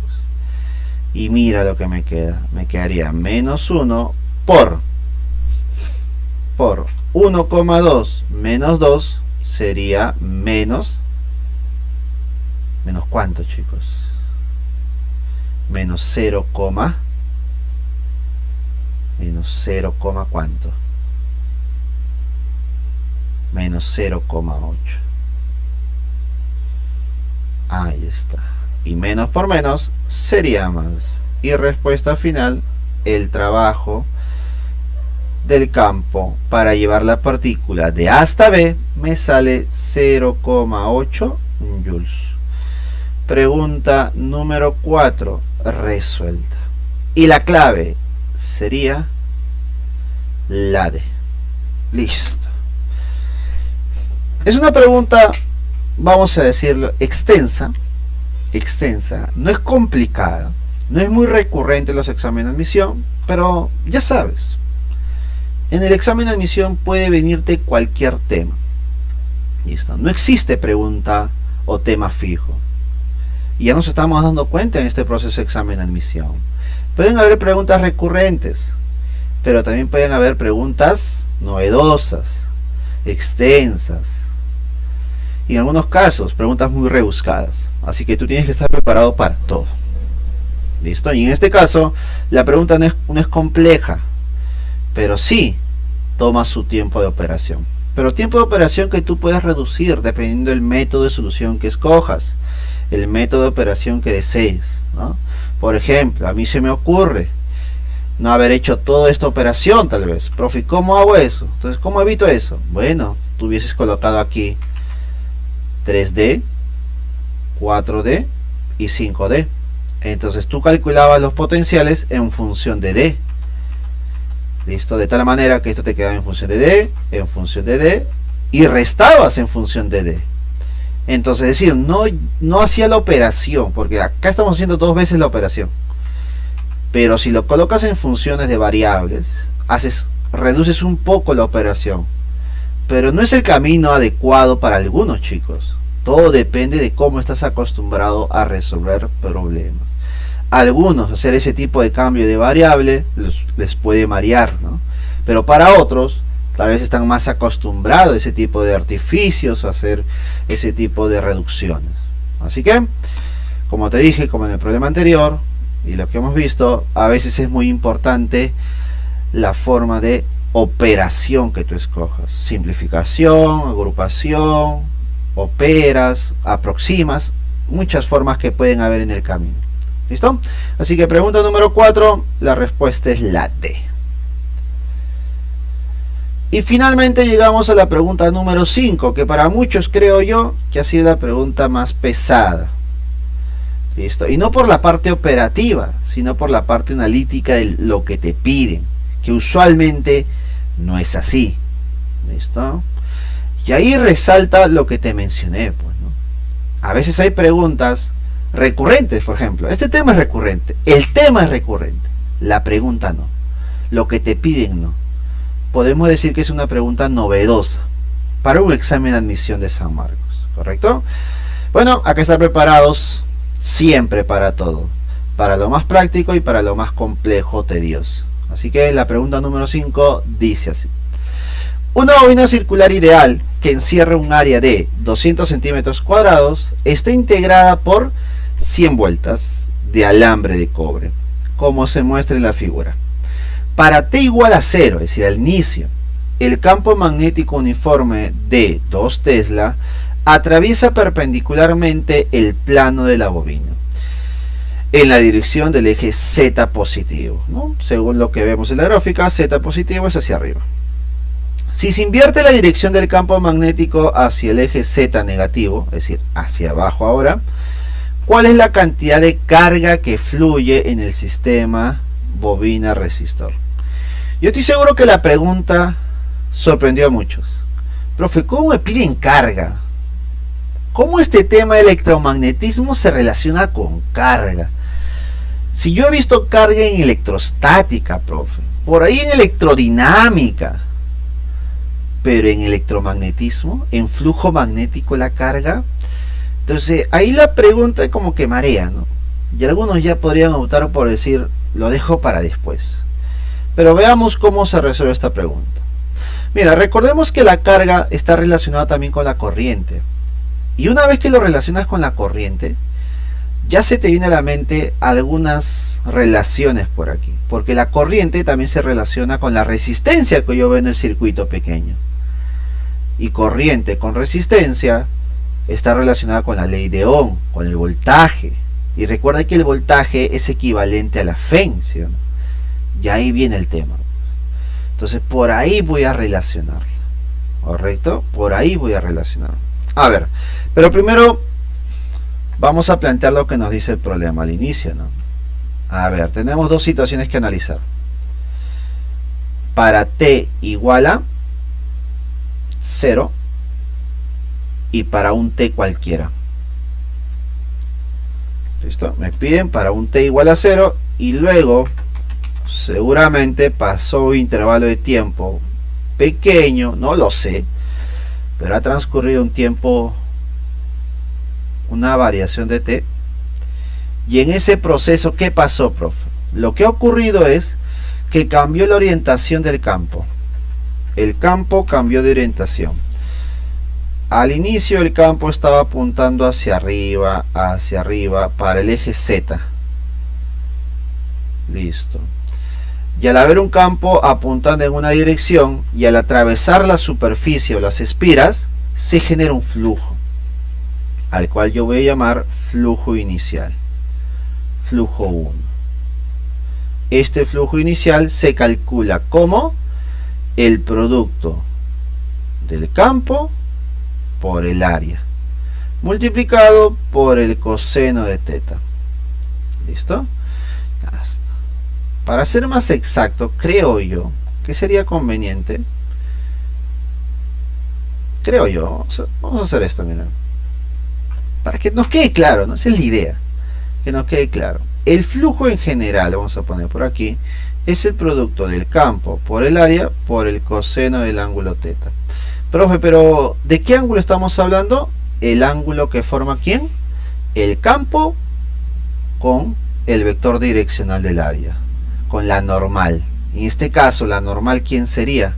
A: Y mira lo que me queda. Me quedaría menos 1 por 1,2 menos 2 sería menos ¿cuánto, chicos? Menos 0, menos 0, ¿cuánto? Menos 0,8. Ahí está. Y menos por menos sería más. Y respuesta final, el trabajo del campo para llevar la partícula de A hasta B me sale 0,8 joules. Pregunta número 4 resuelta. Y la clave sería la D. Listo. Es una pregunta, vamos a decirlo, extensa, no es complicada, no es muy recurrente en los exámenes de admisión, pero ya sabes, en el examen de admisión puede venirte cualquier tema. Listo, no existe pregunta o tema fijo. Y ya nos estamos dando cuenta en este proceso de examen de admisión. Pueden haber preguntas recurrentes, pero también pueden haber preguntas novedosas, extensas, y en algunos casos preguntas muy rebuscadas. Así que tú tienes que estar preparado para todo. ¿Listo? Y en este caso la pregunta no es compleja, pero sí toma su tiempo de operación. Pero tiempo de operación que tú puedes reducir dependiendo del método de solución que escojas, el método de operación que desees, ¿no? Por ejemplo, a mí se me ocurre no haber hecho toda esta operación tal vez. Profe, ¿cómo hago eso? Entonces, ¿cómo evito eso? Bueno, tú hubieses colocado aquí 3D, 4D y 5D. Entonces tú calculabas los potenciales en función de D. Listo, de tal manera que esto te quedaba en función de D, en función de D, y restabas en función de D. Entonces, es decir, no hacía la operación, porque acá estamos haciendo dos veces la operación. Pero si lo colocas en funciones de variables, reduces un poco la operación. Pero no es el camino adecuado para algunos, chicos. Todo depende de cómo estás acostumbrado a resolver problemas. A algunos hacer ese tipo de cambio de variable les puede marear, ¿no? Pero para otros Tal vez están más acostumbrados a ese tipo de artificios, a hacer ese tipo de reducciones. Así que, como te dije, como en el problema anterior, y lo que hemos visto, a veces es muy importante la forma de operación que tú escojas. Simplificación, agrupación, operas, aproximas, muchas formas que pueden haber en el camino. ¿Listo? Así que pregunta número 4, la respuesta es la D. Y finalmente llegamos a la pregunta número 5, que para muchos creo yo que ha sido la pregunta más pesada. ¿Listo? Y no por la parte operativa, sino por la parte analítica de lo que te piden, que usualmente no es así. ¿Listo? Y ahí resalta lo que te mencioné, pues, ¿no? A veces hay preguntas recurrentes, por ejemplo. Este tema es recurrente, el tema es recurrente, la pregunta no, lo que te piden no. Podemos decir que es una pregunta novedosa para un examen de admisión de San Marcos, ¿correcto? Bueno, acá están preparados siempre para todo, para lo más práctico y para lo más complejo, tedioso. Así que la pregunta número 5 dice así: una bobina circular ideal que encierra un área de 200 centímetros cuadrados está integrada por 100 vueltas de alambre de cobre, como se muestra en la figura. Para t igual a 0, es decir, al inicio, el campo magnético uniforme de 2 Tesla atraviesa perpendicularmente el plano de la bobina en la dirección del eje Z positivo, ¿no? Según lo que vemos en la gráfica, Z positivo es hacia arriba. Si se invierte la dirección del campo magnético hacia el eje Z negativo, es decir, hacia abajo ahora, ¿cuál es la cantidad de carga que fluye en el sistema bobina-resistor? Yo estoy seguro que la pregunta sorprendió a muchos. Profe, ¿cómo me piden carga? ¿Cómo este tema de electromagnetismo se relaciona con carga? Si yo he visto carga en electrostática, profe, por ahí en electrodinámica, pero en electromagnetismo, en flujo magnético la carga. Entonces ahí la pregunta es como que marea, ¿no? Y algunos ya podrían optar por decir, lo dejo para después. Pero veamos cómo se resuelve esta pregunta. Mira, recordemos que la carga está relacionada también con la corriente. Y una vez que lo relacionas con la corriente, ya se te viene a la mente algunas relaciones por aquí. Porque la corriente también se relaciona con la resistencia que yo veo en el circuito pequeño. Y corriente con resistencia está relacionada con la ley de Ohm, con el voltaje. Y recuerda que el voltaje es equivalente a la Feng, ¿sí o no? Y ahí viene el tema. Entonces por ahí voy a relacionarla, ¿correcto? Por ahí voy a relacionarla. A ver, pero primero vamos a plantear lo que nos dice el problema al inicio, ¿no? A ver, tenemos dos situaciones que analizar. Para t igual a 0 y para un t cualquiera. ¿Listo? Me piden para un t igual a 0 y luego seguramente pasó un intervalo de tiempo pequeño, no lo sé, pero ha transcurrido un tiempo, una variación de t, y en ese proceso, ¿qué pasó, profe? Lo que ha ocurrido es que cambió la orientación del campo. El campo cambió de orientación. Al inicio el campo estaba apuntando hacia arriba, para el eje Z. Listo. Y al haber un campo apuntando en una dirección y al atravesar la superficie o las espiras, se genera un flujo, al cual yo voy a llamar flujo inicial. Flujo 1. Este flujo inicial se calcula como el producto del campo por el área multiplicado por el coseno de teta. ¿Listo? Para ser más exacto, creo yo que sería conveniente, vamos a hacer esto, miren, para que nos quede claro, ¿no? Esa es la idea, que nos quede claro. El flujo en general, vamos a poner por aquí, es el producto del campo por el área por el coseno del ángulo teta. Profe, pero ¿de qué ángulo estamos hablando? El ángulo que forma ¿quién? El campo con el vector direccional del área, con la normal. En este caso, la normal, ¿quién sería?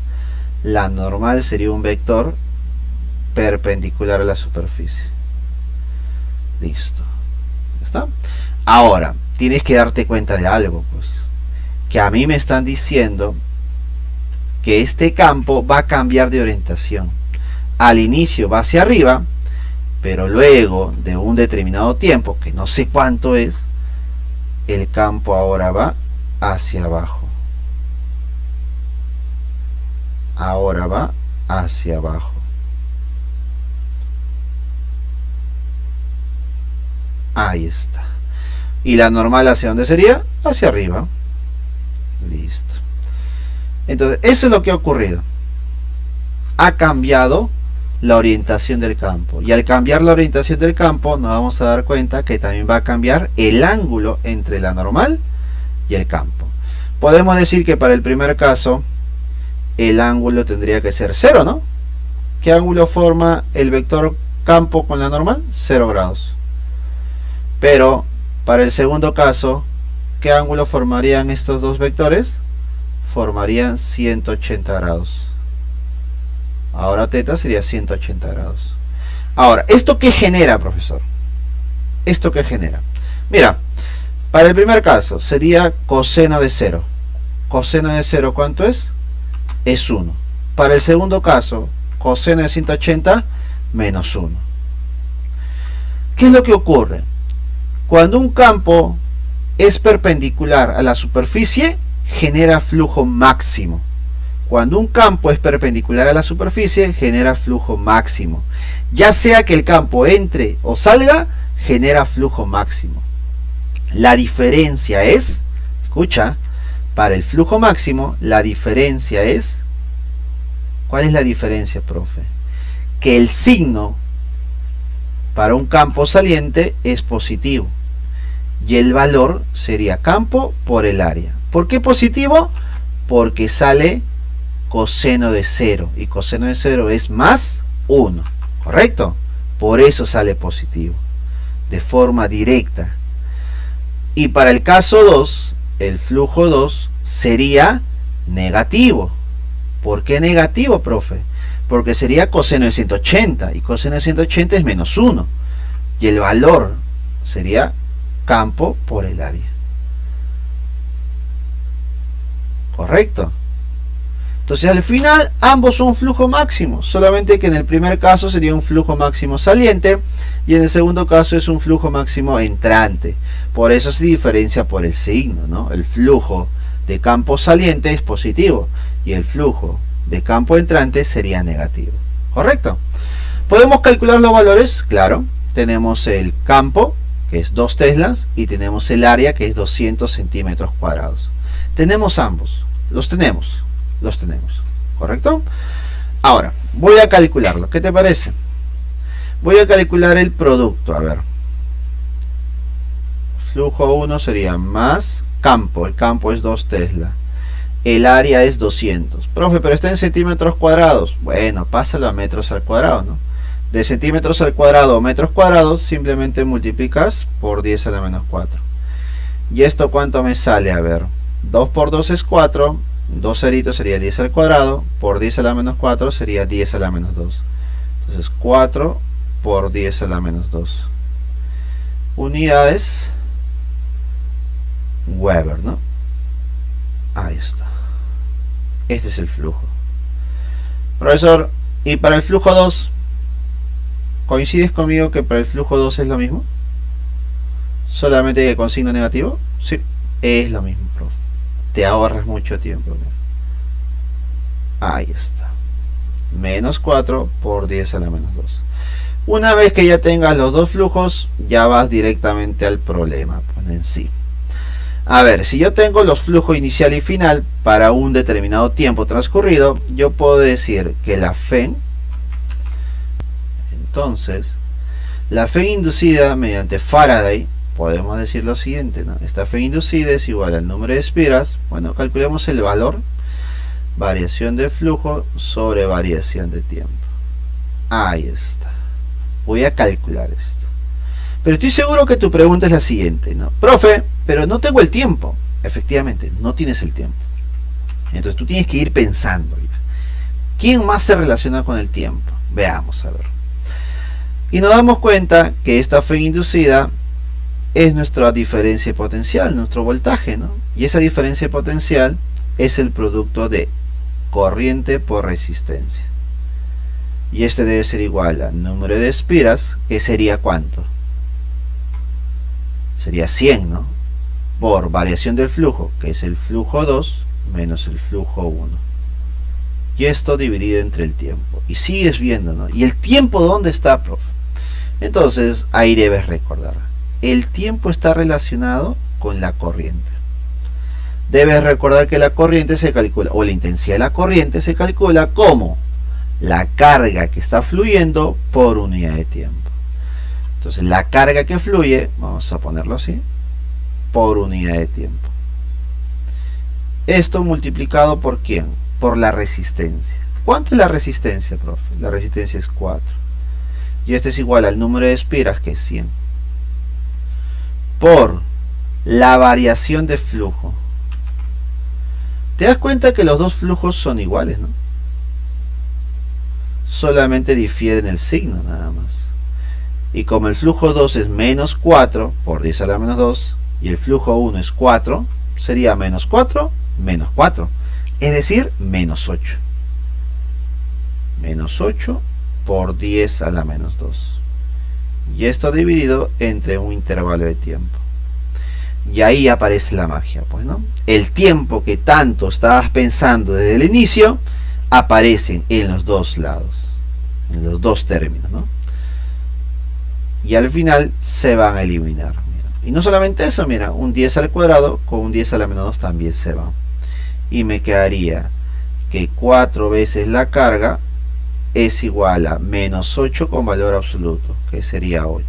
A: la normal sería un vector perpendicular a la superficie. Listo. ¿Ya está? Ahora, tienes que darte cuenta de algo, pues. Que a mí me están diciendo que este campo va a cambiar de orientación. Al inicio va hacia arriba, pero luego de un determinado tiempo, que no sé cuánto es, el campo ahora va hacia abajo. Ahora va hacia abajo. Ahí está. ¿Y la normal hacia dónde sería? Hacia arriba. Listo. Entonces, eso es lo que ha ocurrido. Ha cambiado la orientación del campo. Y al cambiar la orientación del campo, nos vamos a dar cuenta que también va a cambiar el ángulo entre la normal y el campo. Podemos decir que para el primer caso, el ángulo tendría que ser 0, ¿no? ¿Qué ángulo forma el vector campo con la normal? 0 grados. Pero para el segundo caso, ¿qué ángulo formarían estos dos vectores? Formarían 180 grados. Ahora θ sería 180 grados. Ahora, ¿esto qué genera, profesor? ¿Esto qué genera? Mira, para el primer caso sería coseno de 0. Coseno de 0, ¿cuánto es? Es 1. Para el segundo caso, coseno de 180 menos 1. ¿Qué es lo que ocurre? Cuando un campo es perpendicular a la superficie, genera flujo máximo. Cuando un campo es perpendicular a la superficie, genera flujo máximo. Ya sea que el campo entre o salga, genera flujo máximo. La diferencia es, escucha, para el flujo máximo, la diferencia es, ¿cuál es la diferencia, profe? Que el signo para un campo saliente es positivo. Y el valor sería campo por el área. ¿Por qué positivo? Porque sale coseno de 0. Y coseno de 0 es más 1. ¿Correcto? Por eso sale positivo. De forma directa. Y para el caso 2, el flujo 2 sería negativo. ¿Por qué negativo, profe? Porque sería coseno de 180. Y coseno de 180 es menos 1. Y el valor sería campo por el área. ¿Correcto? Entonces al final ambos son flujo máximo, solamente que en el primer caso sería un flujo máximo saliente y en el segundo caso es un flujo máximo entrante. Por eso se diferencia por el signo, ¿no? El flujo de campo saliente es positivo y el flujo de campo entrante sería negativo. ¿Correcto? ¿Podemos calcular los valores? Claro. Tenemos el campo, que es 2 teslas, y tenemos el área, que es 200 centímetros cuadrados. Tenemos ambos. Los tenemos. ¿Correcto? Ahora, voy a calcularlo. ¿Qué te parece? Voy a calcular el producto. A ver. Flujo 1 sería más campo. El campo es 2 tesla. El área es 200. Profe, pero está en centímetros cuadrados. Bueno, pásalo a metros al cuadrado, ¿no? De centímetros al cuadrado o metros cuadrados, simplemente multiplicas por 10 a la menos 4. ¿Y esto cuánto me sale? A ver, 2 por 2 es 4, 2 ceritos sería 10 al cuadrado, por 10 a la menos 4 sería 10 a la menos 2. Entonces 4 por 10 a la menos 2. Unidades Weber, ¿no? Ahí está. Este es el flujo. Profesor, ¿y para el flujo 2? ¿Coincides conmigo que para el flujo 2 es lo mismo? ¿Solamente que con signo negativo? Sí, es lo mismo, profe. Te ahorras mucho tiempo. Ahí está. Menos 4 por 10 a la menos 2. Una vez que ya tengas los dos flujos, ya vas directamente al problema, pues, en sí. A ver, si yo tengo los flujos inicial y final para un determinado tiempo transcurrido, yo puedo decir que la Phen, entonces, la Phen inducida mediante Faraday, podemos decir lo siguiente, ¿no? Esta Phen inducida es igual al número de espiras. Bueno, calculemos el valor, variación de flujo sobre variación de tiempo. Ahí está. Voy a calcular esto. Pero estoy seguro que tu pregunta es la siguiente, ¿no? Profe, pero no tengo el tiempo. Efectivamente, no tienes el tiempo. Entonces tú tienes que ir pensando. ¿Quién más se relaciona con el tiempo? Veamos a ver. Y nos damos cuenta que esta fe inducida es nuestra diferencia potencial, nuestro voltaje, ¿no? Y esa diferencia potencial es el producto de corriente por resistencia. Y este debe ser igual al número de espiras, que sería ¿cuánto? Sería 100, ¿no? Por variación del flujo, que es el flujo 2 menos el flujo 1. Y esto dividido entre el tiempo. Y sigues viendo, ¿no? ¿Y el tiempo dónde está, profe? Entonces, ahí debes recordar. El tiempo está relacionado con la corriente. Debes recordar que la corriente se calcula, o la intensidad de la corriente se calcula como la carga que está fluyendo por unidad de tiempo. Entonces, la carga que fluye, vamos a ponerlo así, por unidad de tiempo. Esto multiplicado por ¿quién? Por la resistencia. ¿Cuánto es la resistencia, profe? La resistencia es 4. Y este es igual al número de espiras, que es 100. Por la variación de flujo. Te das cuenta que los dos flujos son iguales, ¿no? Solamente difieren el signo, nada más. Y como el flujo 2 es menos 4 por 10 a la menos 2, y el flujo 1 es 4, sería menos 4, menos 4. Es decir, menos 8. Menos 8 por 10 a la menos 2. Y esto dividido entre un intervalo de tiempo. Y ahí aparece la magia, pues, ¿no? El tiempo que tanto estabas pensando desde el inicio aparecen en los dos lados, en los dos términos, ¿no? Y al final se van a eliminar. Mira. Y no solamente eso, mira, un 10 al cuadrado con un 10 a la menos 2 también se va. Y me quedaría que 4 veces la carga es igual a menos 8 con valor absoluto, que sería 8.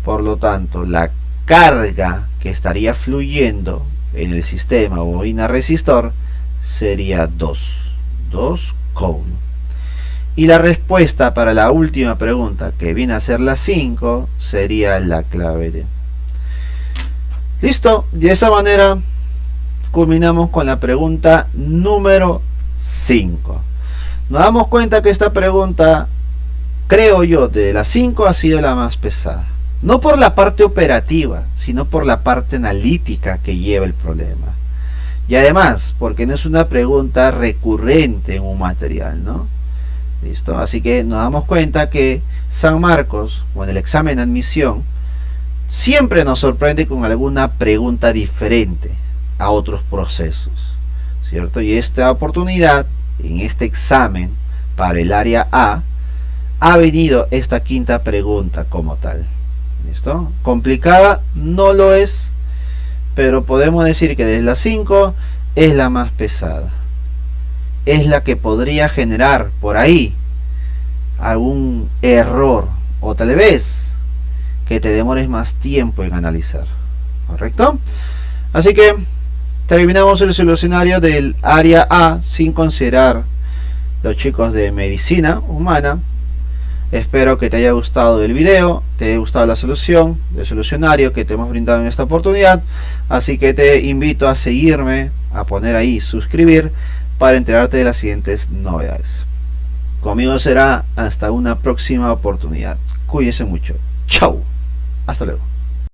A: Por lo tanto, la carga que estaría fluyendo en el sistema o bobina resistor sería 2 coulomb. Y la respuesta para la última pregunta, que viene a ser la 5, sería la clave D. Listo, de esa manera culminamos con la pregunta número 5. Nos damos cuenta que esta pregunta, creo yo, de las 5 ha sido la más pesada. No por la parte operativa, sino por la parte analítica que lleva el problema. Y además, porque no es una pregunta recurrente en un material, ¿no? ¿Listo? Así que nos damos cuenta que San Marcos, o en el examen de admisión, siempre nos sorprende con alguna pregunta diferente a otros procesos, ¿cierto? Y esta oportunidad, en este examen para el área A, ha venido esta quinta pregunta como tal. ¿Listo? Complicada no lo es, pero podemos decir que desde la 5 es la más pesada. Es la que podría generar por ahí algún error, o tal vez que te demores más tiempo en analizar. ¿Correcto? Así que terminamos el solucionario del área A sin considerar los chicos de medicina humana. Espero que te haya gustado el video, te haya gustado la solución, el solucionario que te hemos brindado en esta oportunidad. Así que te invito a seguirme, a poner ahí suscribir para enterarte de las siguientes novedades. Conmigo será hasta una próxima oportunidad. Cuídense mucho. Chau. Hasta luego.